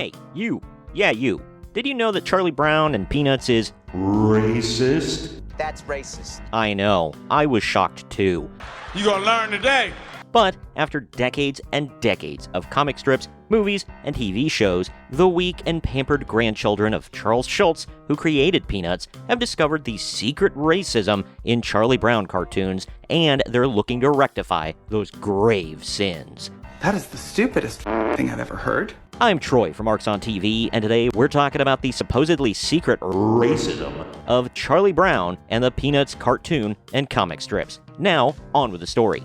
Hey, you. Yeah, you. Did you know that Charlie Brown and Peanuts is racist? That's racist. I know. I was shocked too. You gonna learn today. But after decades and decades of comic strips, movies, and TV shows, the weak and pampered grandchildren of Charles Schulz, who created Peanuts, have discovered the secret racism in Charlie Brown cartoons, and they're looking to rectify those grave sins. That is the stupidest thing I've ever heard. I'm Troy from Arcs on TV, and today we're talking about the supposedly secret racism of Charlie Brown and the Peanuts cartoon and comic strips. Now, on with the story.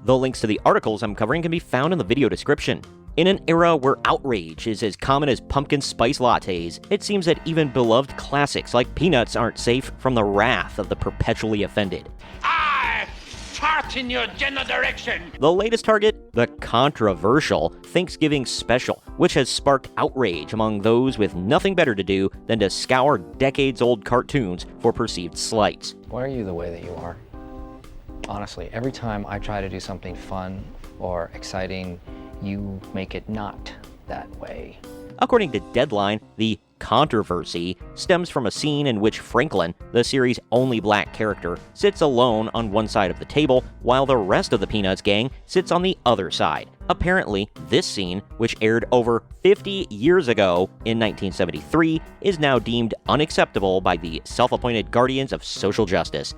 The links to the articles I'm covering can be found in the video description. In an era where outrage is as common as pumpkin spice lattes, it seems that even beloved classics like Peanuts aren't safe from the wrath of the perpetually offended. I fart in your general direction! The latest target? The controversial Thanksgiving special, which has sparked outrage among those with nothing better to do than to scour decades-old cartoons for perceived slights. Why are you the way that you are? Honestly, every time I try to do something fun or exciting, you make it not that way. According to Deadline, the controversy stems from a scene in which Franklin, the series' only black character, sits alone on one side of the table while the rest of the Peanuts gang sits on the other side. Apparently, this scene, which aired over 50 years ago in 1973, is now deemed unacceptable by the self-appointed guardians of social justice.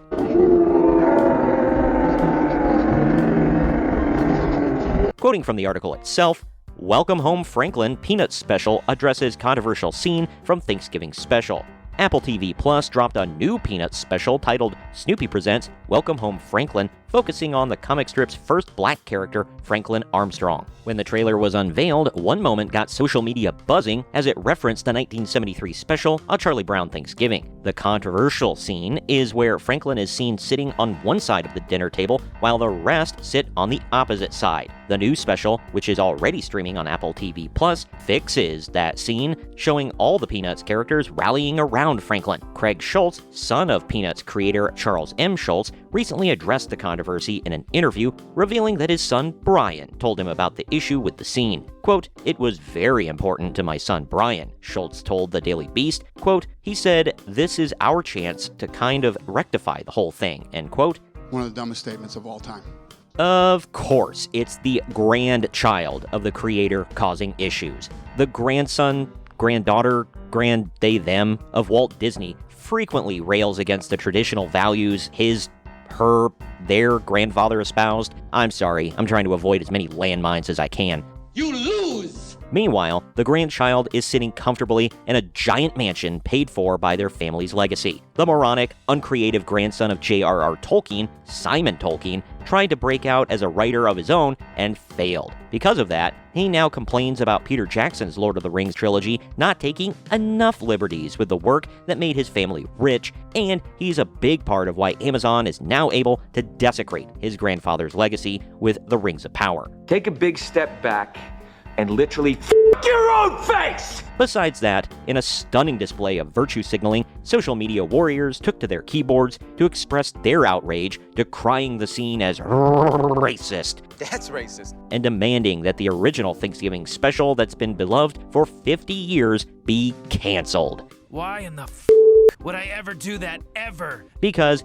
Quoting from the article itself, "Welcome Home Franklin Peanuts Special addresses controversial scene from Thanksgiving Special. Apple TV Plus dropped a new Peanuts special titled Snoopy Presents Welcome Home Franklin, focusing on the comic strip's first black character, Franklin Armstrong. When the trailer was unveiled, one moment got social media buzzing as it referenced the 1973 special, A Charlie Brown Thanksgiving. The controversial scene is where Franklin is seen sitting on one side of the dinner table while the rest sit on the opposite side. The new special, which is already streaming on Apple TV Plus, fixes that scene, showing all the Peanuts characters rallying around Franklin. Craig Schulz, son of Peanuts creator Charles M. Schulz, recently addressed the controversy in an interview, revealing that his son Brian told him about the issue with the scene. Quote, "It was very important to my son Brian," Schulz told the Daily Beast. Quote, "He said, this is our chance to kind of rectify the whole thing," end quote. One of the dumbest statements of all time. Of course, it's the grandchild of the creator causing issues. The grandson, granddaughter, they-them of Walt Disney frequently rails against the traditional values their grandfather espoused. I'm sorry, I'm trying to avoid as many landmines as I can. You lose! Meanwhile, the grandchild is sitting comfortably in a giant mansion paid for by their family's legacy. The moronic, uncreative grandson of J.R.R. Tolkien, Simon Tolkien, tried to break out as a writer of his own and failed. Because of that, he now complains about Peter Jackson's Lord of the Rings trilogy not taking enough liberties with the work that made his family rich, and he's a big part of why Amazon is now able to desecrate his grandfather's legacy with the Rings of Power. Take a big step back and literally your own face! Besides that, in a stunning display of virtue signaling, social media warriors took to their keyboards to express their outrage, decrying the scene as racist. That's racist. And demanding that the original Thanksgiving special that's been beloved for 50 years be canceled. Why in the would I ever do that, ever? Because,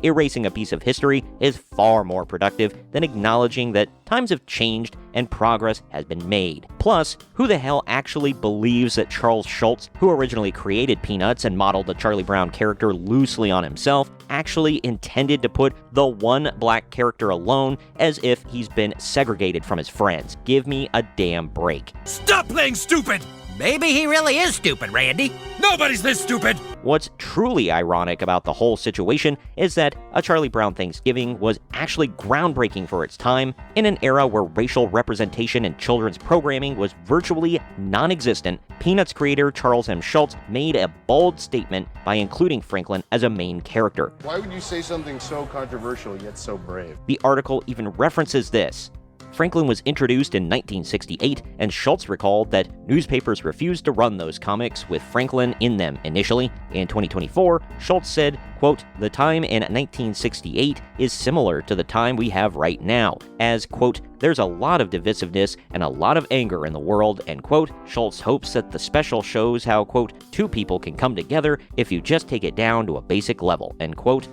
erasing a piece of history is far more productive than acknowledging that times have changed and progress has been made. Plus, who the hell actually believes that Charles Schulz, who originally created Peanuts and modeled the Charlie Brown character loosely on himself, actually intended to put the one black character alone as if he's been segregated from his friends? Give me a damn break. Stop playing stupid! Maybe he really is stupid, Randy. Nobody's this stupid! What's truly ironic about the whole situation is that A Charlie Brown Thanksgiving was actually groundbreaking for its time in an era where racial representation in children's programming was virtually non-existent. Peanuts creator Charles M. Schulz made a bold statement by including Franklin as a main character. Why would you say something so controversial yet so brave? The article even references this. Franklin was introduced in 1968, and Schultz recalled that newspapers refused to run those comics with Franklin in them initially. In 2024, Schultz said, quote, "The time in 1968 is similar to the time we have right now, as, quote, there's a lot of divisiveness and a lot of anger in the world," end quote. Schultz hopes that the special shows how, quote, two people can come together if you just take it down to a basic level, end quote.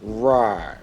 Right.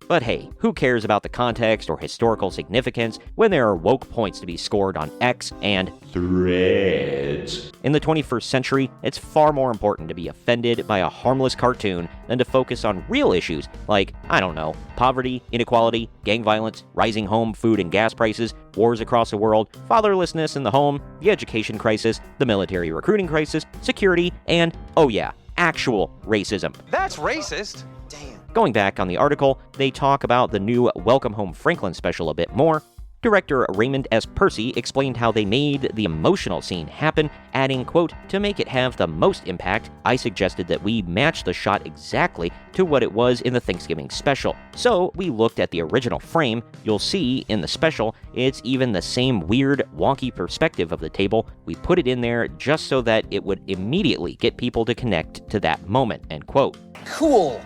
But hey, who cares about the context or historical significance when there are woke points to be scored on X and Threads? In the 21st century, it's far more important to be offended by a harmless cartoon than to focus on real issues like, I don't know, poverty, inequality, gang violence, rising home, food and gas prices, wars across the world, fatherlessness in the home, the education crisis, the military recruiting crisis, security, and, oh yeah, actual racism. That's racist. Damn. Going back on the article, they talk about the new Welcome Home Franklin special a bit more. Director Raymond S. Percy explained how they made the emotional scene happen, adding, quote, "To make it have the most impact, I suggested that we match the shot exactly to what it was in the Thanksgiving special. So we looked at the original frame. You'll see in the special, it's even the same weird, wonky perspective of the table. We put it in there just so that it would immediately get people to connect to that moment," end quote. Cool.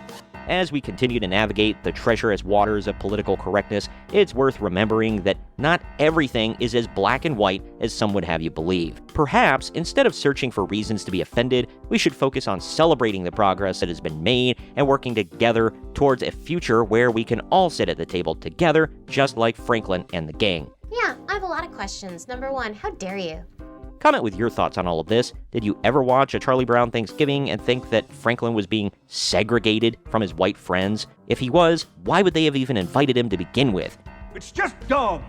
As we continue to navigate the treacherous waters of political correctness, it's worth remembering that not everything is as black and white as some would have you believe. Perhaps, instead of searching for reasons to be offended, we should focus on celebrating the progress that has been made and working together towards a future where we can all sit at the table together, just like Franklin and the gang. Yeah, I have a lot of questions. Number one, how dare you? Comment with your thoughts on all of this. Did you ever watch a Charlie Brown Thanksgiving and think that Franklin was being segregated from his white friends? If he was, why would they have even invited him to begin with? It's just dumb.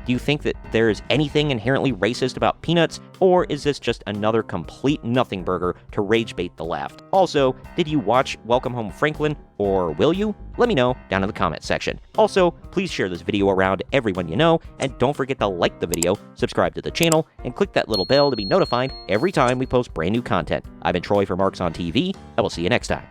Do you think that there is anything inherently racist about Peanuts, or is this just another complete nothing burger to rage bait the left? Also, did you watch Welcome Home Franklin, or will you? Let me know down in the comment section. Also, please share this video around everyone you know, and don't forget to like the video, subscribe to the channel, and click that little bell to be notified every time we post brand new content. I've been Troy for Marks on TV. I will see you next time.